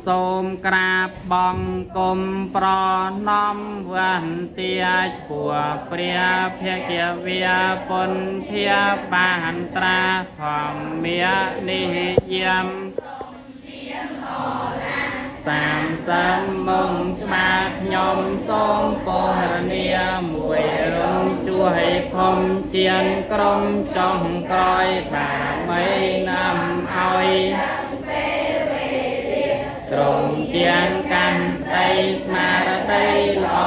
សូមក្រាបបង្គំប្រណម្យវន្ទាឈ្មោះព្រះភគវាពុន្ធាបានត្រាធម្មនិយមសាមសិមមុងស្មាខ្ញុំសូមពរនាមួយរំជួយខំជៀនក្រុមចុងក្រោយបារមីណាំឲ្យត្រង់ជាងកាន់ដីស្មារតីល្អ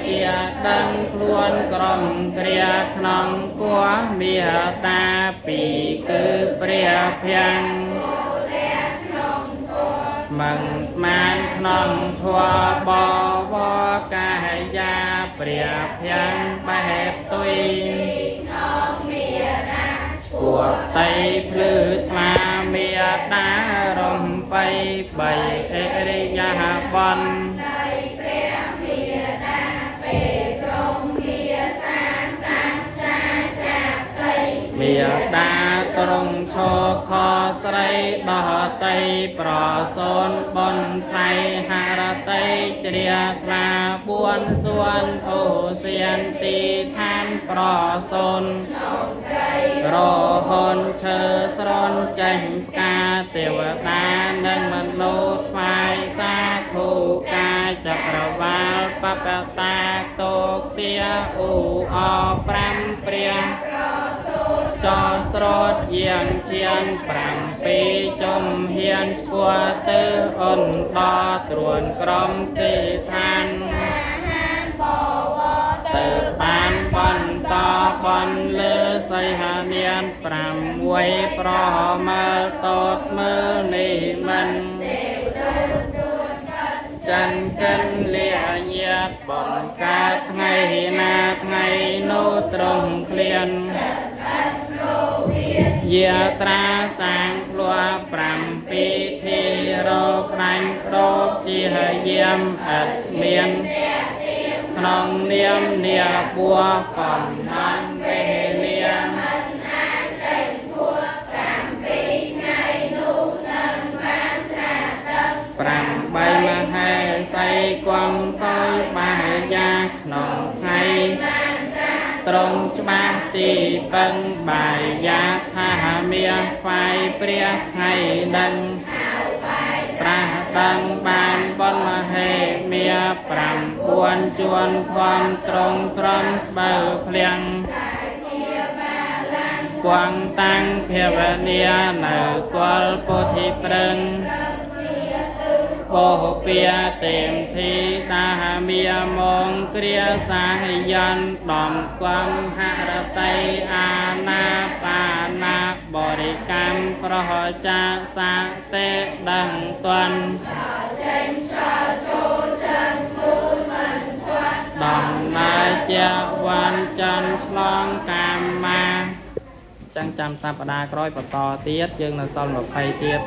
ជាដឹងខ្លួនក្រុមគ្រាក្នុងគួមេតាពីគឺព្រះភ័ងស្មឹងស្មានក្នុងធัวបវកាយាព្រះភ័ងបែបទុយពួកតៃភ្លឺថ្លាមេតារំបីបីអរិយាប័នមេតាត្រង់ឈរខស្រីបោះតៃប្រសូនបនថ្លៃហារតីជ្រះថ្លា4សួនអូសៀនទីឋានប្រសូនរហូនឈើស្រនចេញផ្កាទេវតានិងមនុស្សថ្វាយសាធុកាចក្រវាលបបតាតោទាឧអ5ព្រះចោស្រោតយាងឈាន7ចំហ៊ានឈួរទៅអនដល់ត្រួនក្រុមទេឋានទៅបានបន្តបន្លើសីហានាន6ប្រមើលតតមើលនេះមិនចិនកិនលាញាតបង្កើតថ្ងៃណាថ្ងៃនោះត្រង់ឃ្លានយាត្រាសាងភ្លោះ7ធីរោប្រាញ់រោគជាយាមអត់មានក្នុងនាមនាពួរកំណាន់វេលា8មហេសីគំសោយបាយយ៉ាក្នុងថ្ងៃត្រង់ច្បាស់ទីពឹងបាយយ៉ាថាមានផ្សាយព្រះថ្ងៃដឹងប្រាស់ដឹងបានបនមហេមា9ជួនធំត្រង់ត្រង់ស្បើភ្លៀងគួងតាំងភាវនានៅគល់ពុទ្ធិប្រឹងបោពាទេមធីតាមាមងគ្រាសាយ័នដំគំហរតីអាណាបាណាបរិកម្មប្រហចាសាទេដឹងតន់ដំណើរជាវាន់ច័ន្ទឆ្លងកាមាចាំសប្តាហ៍ក្រោយបន្តទៀតយើងនៅសល់20ទៀត